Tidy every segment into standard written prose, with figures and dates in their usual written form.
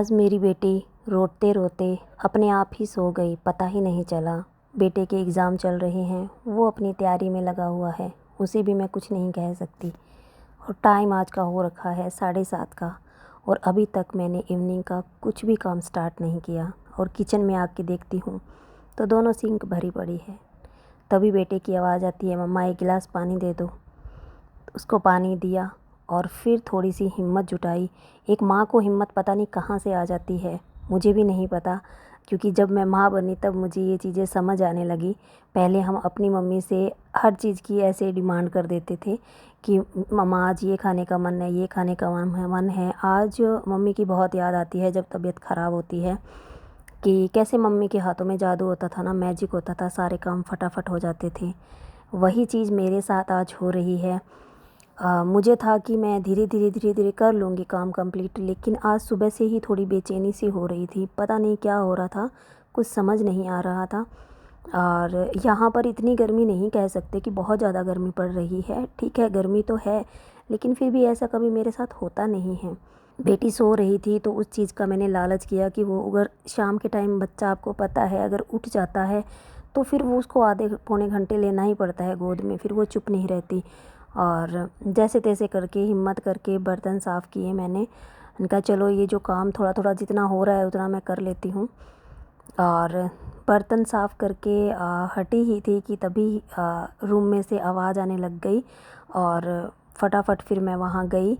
आज मेरी बेटी रोते रोते अपने आप ही सो गई, पता ही नहीं चला। बेटे के एग्ज़ाम चल रहे हैं, वो अपनी तैयारी में लगा हुआ है, उसे भी मैं कुछ नहीं कह सकती। और टाइम आज का हो रखा है 7:30 का, और अभी तक मैंने इवनिंग का कुछ भी काम स्टार्ट नहीं किया। और किचन में आके देखती हूँ तो दोनों सिंक भरी पड़ी है। तभी बेटे की आवाज़ आती है, मम्मा एक गिलास पानी दे दो। उसको पानी दिया और फिर थोड़ी सी हिम्मत जुटाई। एक माँ को हिम्मत पता नहीं कहाँ से आ जाती है, मुझे भी नहीं पता, क्योंकि जब मैं माँ बनी तब मुझे ये चीज़ें समझ आने लगी। पहले हम अपनी मम्मी से हर चीज़ की ऐसे डिमांड कर देते थे कि मम्मा आज ये खाने का मन है, ये खाने का मन है। आज मम्मी की बहुत याद आती है जब तबीयत ख़राब होती है, कि कैसे मम्मी के हाथों में जादू होता था ना, मैजिक होता था, सारे काम फटाफट हो जाते थे। वही चीज़ मेरे साथ आज हो रही है। मुझे था कि मैं धीरे धीरे कर लूँगी काम कंप्लीट, लेकिन आज सुबह से ही थोड़ी बेचैनी सी हो रही थी। पता नहीं क्या हो रहा था, कुछ समझ नहीं आ रहा था। और यहाँ पर इतनी गर्मी नहीं कह सकते कि बहुत ज़्यादा गर्मी पड़ रही है, ठीक है गर्मी तो है, लेकिन फिर भी ऐसा कभी मेरे साथ होता नहीं है। बेटी सो रही थी तो उस चीज़ का मैंने लालच किया कि वो अगर शाम के टाइम, बच्चा आपको पता है अगर उठ जाता है तो फिर वो उसको आधे पौने घंटे लेना ही पड़ता है गोद में, फिर वो चुप नहीं रहती। और जैसे तैसे करके हिम्मत करके बर्तन साफ़ किए मैंने। उनका चलो ये जो काम थोड़ा थोड़ा जितना हो रहा है उतना मैं कर लेती हूँ। और बर्तन साफ़ करके हटी ही थी कि तभी रूम में से आवाज़ आने लग गई, और फटाफट फिर मैं वहाँ गई।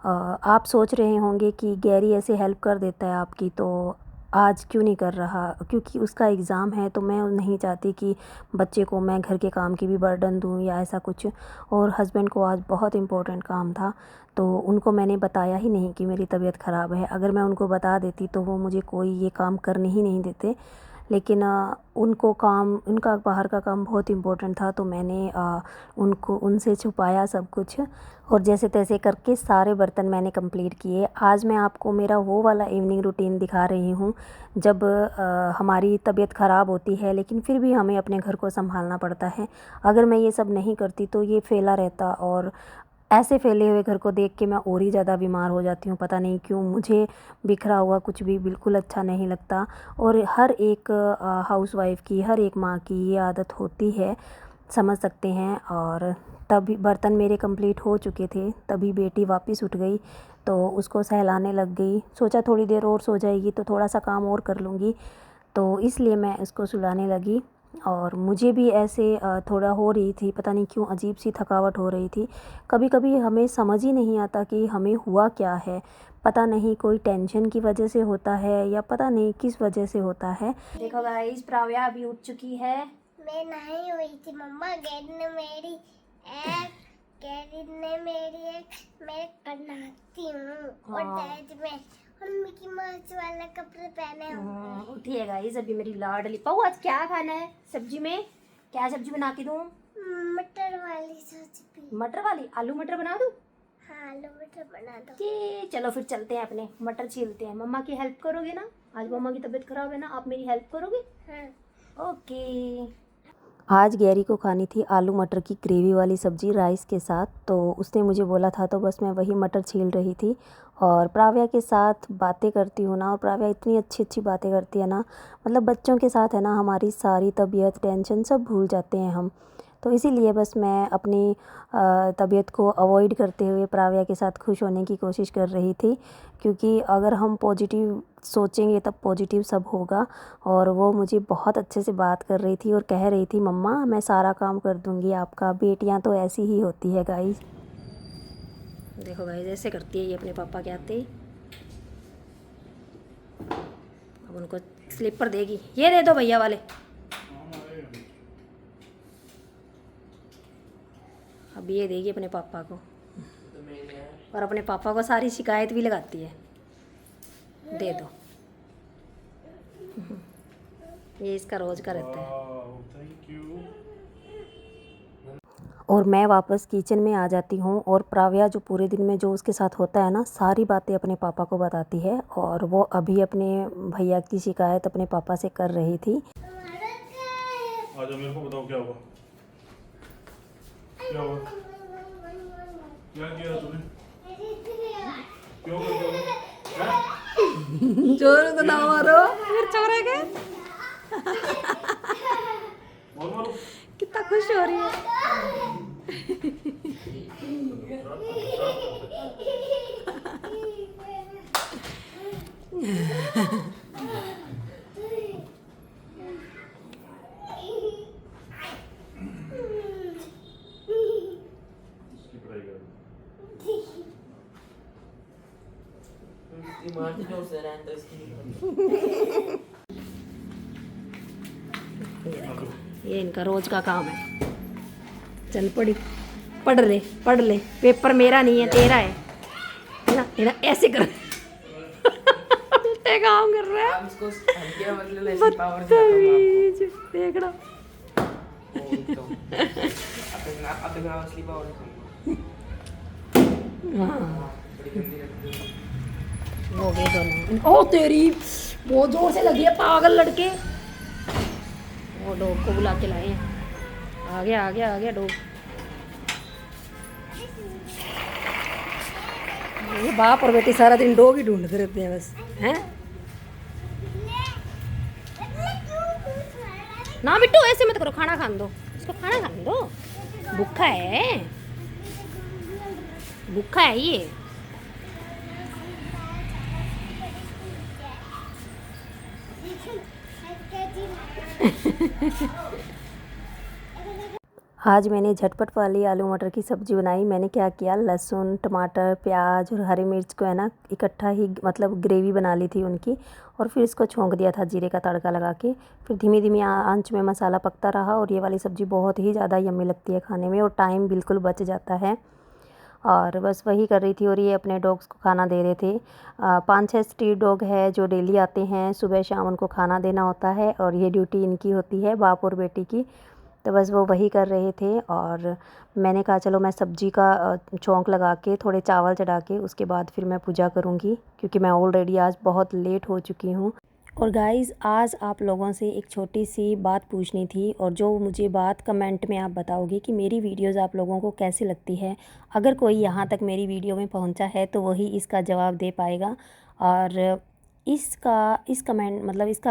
आप सोच रहे होंगे कि गैरी ऐसे हेल्प कर देता है आपकी, तो आज क्यों नहीं कर रहा, क्योंकि उसका एग्ज़ाम है तो मैं नहीं चाहती कि बच्चे को मैं घर के काम की भी बर्डन दूँ या ऐसा कुछ। और हस्बैंड को आज बहुत इम्पोर्टेंट काम था, तो उनको मैंने बताया ही नहीं कि मेरी तबीयत ख़राब है। अगर मैं उनको बता देती तो वो मुझे कोई ये काम करने ही नहीं देते, लेकिन उनको काम, उनका बाहर का काम बहुत इम्पोर्टेंट था, तो मैंने उनको उनसे छुपाया सब कुछ। और जैसे तैसे करके सारे बर्तन मैंने कंप्लीट किए। आज मैं आपको मेरा वो वाला इवनिंग रूटीन दिखा रही हूँ जब हमारी तबीयत ख़राब होती है, लेकिन फिर भी हमें अपने घर को संभालना पड़ता है। अगर मैं ये सब नहीं करती तो ये फैला रहता, और ऐसे फैले हुए घर को देख के मैं और ही ज़्यादा बीमार हो जाती हूँ। पता नहीं क्यों, मुझे बिखरा हुआ कुछ भी बिल्कुल अच्छा नहीं लगता। और हर एक हाउसवाइफ़ की, हर एक माँ की ये आदत होती है, समझ सकते हैं। और तभी बर्तन मेरे कंप्लीट हो चुके थे, तभी बेटी वापस उठ गई तो उसको सहलाने लग गई। सोचा थोड़ी देर और सो जाएगी तो थोड़ा सा काम और कर लूँगी, तो इसलिए मैं उसको सुलाने लगी। और मुझे भी ऐसे थोड़ा हो रही थी, पता नहीं क्यों अजीब सी थकावट हो रही थी। कभी कभी हमें समझ ही नहीं आता कि हमें हुआ क्या है, पता नहीं कोई टेंशन की वजह से होता है या पता नहीं किस वजह से होता है। देखो गाइस, प्राव्या अभी उठ चुकी है। मैं नहीं हुई थी मम्मा, गैरी ने मेरी एक मैं बनाती हूँ और डैड में और मिकी माउस वाला कपड़े पहने हुए। उठी है गाइस अभी मेरी लाडली पाऊ। आज क्या खाना है सब्जी में, क्या सब्जी बना के दूँ? मटर वाली सब्जी। मटर वाली, आलू मटर बना दूँ? हाँ, आलू मटर बना दो। कि चलो फिर चलते हैं, अपने मटर छीलते हैं। मम्मा की हेल्प करोगे ना? आज मम्मा की तबीयत खराब है ना, आप मेरी हेल्प करोगे? हाँ। ओके। आज गैरी को खानी थी आलू मटर की ग्रेवी वाली सब्ज़ी राइस के साथ, तो उसने मुझे बोला था तो बस मैं वही मटर छील रही थी और प्राव्या के साथ बातें करती हूँ ना। और प्राव्या इतनी अच्छी अच्छी बातें करती है ना, मतलब बच्चों के साथ है ना हमारी सारी तबीयत टेंशन सब भूल जाते हैं हम। तो इसीलिए बस मैं अपनी तबीयत को अवॉइड करते हुए प्राव्या के साथ खुश होने की कोशिश कर रही थी, क्योंकि अगर हम पॉजिटिव सोचेंगे तब पॉजिटिव सब होगा। और वो मुझे बहुत अच्छे से बात कर रही थी और कह रही थी, मम्मा मैं सारा काम कर दूंगी आपका, बेटियां तो ऐसी ही होती है गाइस। देखो गाइस ऐसे करती है ये अपने पापा के आते ही। अब उनको स्लीपर देगी, ये दे दो भैया वाले। अब ये देगी अपने पापा को, और अपने पापा को सारी शिकायत भी लगाती है, दे दो। ये इसका रोज का रहता है। और मैं वापस किचन में आ जाती हूँ, और प्राव्या जो पूरे दिन में जो उसके साथ होता है ना, सारी बातें अपने पापा को बताती है। और वो अभी अपने भैया की शिकायत अपने पापा से कर रही थी। आजा, मेरे को बताओ क्या हुआ, क्या हुआ, क्या किया तूने, क्यों करते हो? जोर तो ना मारो फिर छोरे के। और मारो। कितना खुश हो रही है। इसकी पढ़ाई कर। ये इनका रोज का काम है। चल पढ़ ले पेपर मेरा नहीं है तेरा है ना ना ऐसे कर। उल्टे काम कर रहा है बदतमीज। देख रहा हो गए दोनों। ओ तेरी बहुत जोर से लगी है पागल लड़के। वो डॉग को बुला के लाए हैं। आ गया डॉग। ये बाप और बेटी सारा दिन डॉग ही ढूंढते रहते हैं बस हैं। ना बिट्टू ऐसे मत करो, खाना खाने दो इसको, खाना खाने दो। भूखा है ये। आज मैंने झटपट वाली आलू मटर की सब्ज़ी बनाई। मैंने क्या किया, लहसुन टमाटर प्याज और हरी मिर्च को है ना इकट्ठा ही मतलब ग्रेवी बना ली थी उनकी, और फिर इसको छोंक दिया था जीरे का तड़का लगा के। फिर धीमी धीमी आंच में मसाला पकता रहा, और ये वाली सब्ज़ी बहुत ही ज़्यादा यम्मी लगती है खाने में, और टाइम बिल्कुल बच जाता है। और बस वही कर रही थी, और ये अपने डॉग्स को खाना दे रहे थे। 5-6 स्ट्रीट डॉग है जो डेली आते हैं, सुबह शाम उनको खाना देना होता है, और ये ड्यूटी इनकी होती है बाप और बेटी की। तो बस वो वही कर रहे थे, और मैंने कहा चलो मैं सब्ज़ी का छौंक लगा के थोड़े चावल चढ़ा के उसके बाद फिर मैं पूजा करूँगी, क्योंकि मैं ऑलरेडी आज बहुत लेट हो चुकी हूँ। और गाइज़ आज आप लोगों से एक छोटी सी बात पूछनी थी, और जो मुझे बात कमेंट में आप बताओगे कि मेरी वीडियोज़ आप लोगों को कैसी लगती है। अगर कोई यहाँ तक मेरी वीडियो में पहुँचा है तो वही इसका जवाब दे पाएगा। और इसका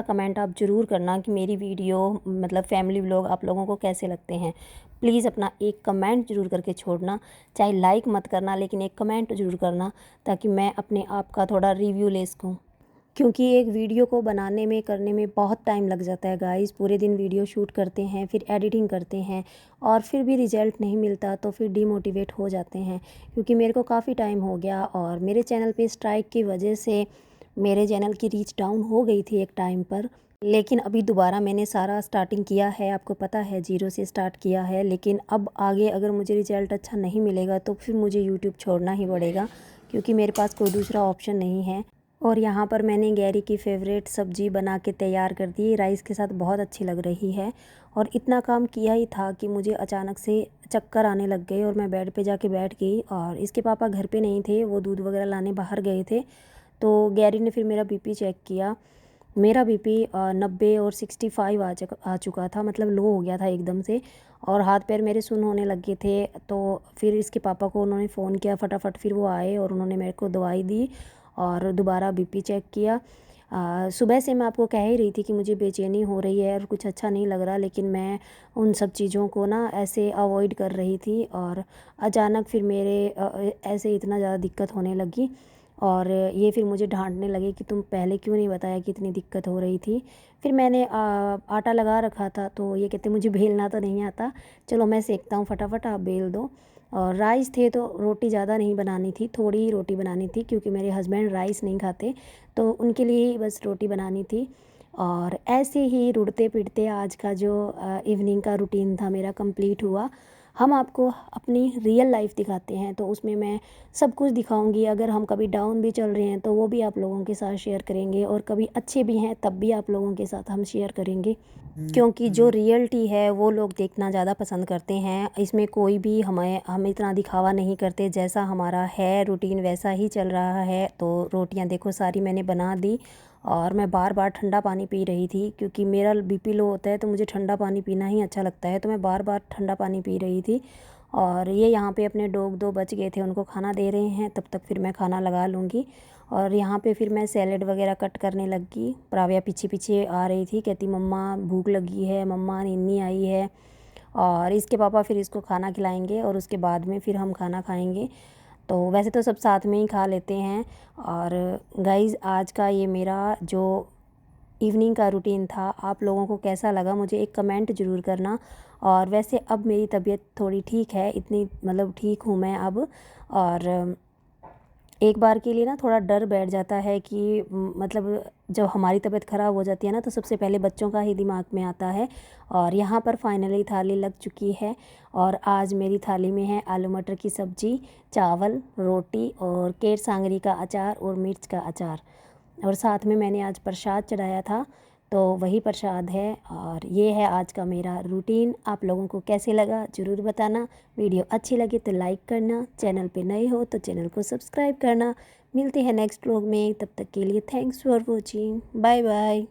कमेंट आप ज़रूर करना कि मेरी वीडियो मतलब फैमिली व्लॉग आप लोगों को कैसे लगते हैं। प्लीज़ अपना एक कमेंट ज़रूर करके छोड़ना, चाहे लाइक मत करना लेकिन एक कमेंट ज़रूर करना, ताकि मैं अपने आप का थोड़ा रिव्यू ले सकूँ। क्योंकि एक वीडियो को बनाने में करने में बहुत टाइम लग जाता है गाइस। पूरे दिन वीडियो शूट करते हैं, फिर एडिटिंग करते हैं, और फिर भी रिज़ल्ट नहीं मिलता तो फिर डिमोटिवेट हो जाते हैं। क्योंकि मेरे को काफ़ी टाइम हो गया, और मेरे चैनल पे स्ट्राइक की वजह से मेरे चैनल की रीच डाउन हो गई थी एक टाइम पर। लेकिन अभी दोबारा मैंने सारा स्टार्टिंग किया है, आपको पता है 0 से स्टार्ट किया है। लेकिन अब आगे अगर मुझे रिज़ल्ट अच्छा नहीं मिलेगा तो फिर मुझे यूट्यूब छोड़ना ही पड़ेगा, क्योंकि मेरे पास कोई दूसरा ऑप्शन नहीं है। और यहाँ पर मैंने गैरी की फेवरेट सब्ज़ी बना के तैयार कर दी, राइस के साथ बहुत अच्छी लग रही है। और इतना काम किया ही था कि मुझे अचानक से चक्कर आने लग गए, और मैं बेड पे जाके बैठ गई। और इसके पापा घर पे नहीं थे, वो दूध वगैरह लाने बाहर गए थे। तो गैरी ने फिर मेरा बीपी चेक किया। मेरा बीपी 90 और 65 आ चुका था, मतलब लो हो गया था एकदम से, और हाथ पैर मेरे सुन्न होने लगे थे। तो फिर इसके पापा को उन्होंने फ़ोन किया, फटाफट फिर वो आए और उन्होंने मेरे को दवाई दी और दोबारा बीपी चेक किया। सुबह से मैं आपको कह ही रही थी कि मुझे बेचैनी हो रही है और कुछ अच्छा नहीं लग रहा, लेकिन मैं उन सब चीज़ों को ना ऐसे अवॉइड कर रही थी। और अचानक फिर मेरे ऐसे इतना ज़्यादा दिक्कत होने लगी, और ये फिर मुझे डांटने लगे कि तुम पहले क्यों नहीं बताया कि इतनी दिक्कत हो रही थी। फिर मैंने आटा लगा रखा था, तो ये कहते मुझे बेलना तो नहीं आता, चलो मैं सेकता हूँ फटाफट, आप बेल दो। और राइस थे तो रोटी ज़्यादा नहीं बनानी थी, थोड़ी ही रोटी बनानी थी, क्योंकि मेरे हस्बैंड राइस नहीं खाते, तो उनके लिए ही बस रोटी बनानी थी। और ऐसे ही रुड़ते पिटते आज का जो इवनिंग का रूटीन था मेरा कंप्लीट हुआ। हम आपको अपनी रियल लाइफ दिखाते हैं, तो उसमें मैं सब कुछ दिखाऊंगी। अगर हम कभी डाउन भी चल रहे हैं तो वो भी आप लोगों के साथ शेयर करेंगे, और कभी अच्छे भी हैं तब भी आप लोगों के साथ हम शेयर करेंगे। क्योंकि जो रियलिटी है वो लोग देखना ज़्यादा पसंद करते हैं। इसमें कोई भी हम इतना दिखावा नहीं करते, जैसा हमारा है रूटीन वैसा ही चल रहा है। तो रोटियां देखो सारी मैंने बना दी, और मैं बार बार ठंडा पानी पी रही थी, क्योंकि मेरा बीपी लो होता है तो मुझे ठंडा पानी पीना ही अच्छा लगता है, तो मैं बार बार ठंडा पानी पी रही थी। और ये यहाँ पे अपने डॉग 2 बच गए थे, उनको खाना दे रहे हैं, तब तक फिर मैं खाना लगा लूँगी। और यहाँ पे फिर मैं सैलेड वगैरह कट करने लगी। प्राव्या पीछे पीछे आ रही थी, कहती मम्मा भूख लगी है, मम्मा निन्नी आई है। और इसके पापा फिर इसको खाना खिलाएंगे और उसके बाद में फिर हम खाना खाएंगे। तो वैसे तो सब साथ में ही खा लेते हैं। और गाइज़ आज का ये मेरा जो इवनिंग का रूटीन था, आप लोगों को कैसा लगा मुझे एक कमेंट ज़रूर करना। और वैसे अब मेरी तबीयत थोड़ी ठीक है, इतनी मतलब ठीक हूँ मैं अब। और एक बार के लिए ना थोड़ा डर बैठ जाता है कि मतलब जब हमारी तबीयत ख़राब हो जाती है ना तो सबसे पहले बच्चों का ही दिमाग में आता है। और यहाँ पर फाइनली थाली लग चुकी है और आज मेरी थाली में है आलू मटर की सब्ज़ी, चावल, रोटी और केर सांगरी का अचार और मिर्च का अचार। और साथ में मैंने आज प्रसाद चढ़ाया था, तो वही प्रसाद है। और ये है आज का मेरा रूटीन। आप लोगों को कैसे लगा ज़रूर बताना। वीडियो अच्छी लगे तो लाइक करना, चैनल पे नए हो तो चैनल को सब्सक्राइब करना। मिलते हैं नेक्स्ट व्लॉग में, तब तक के लिए thanks for watching, bye bye.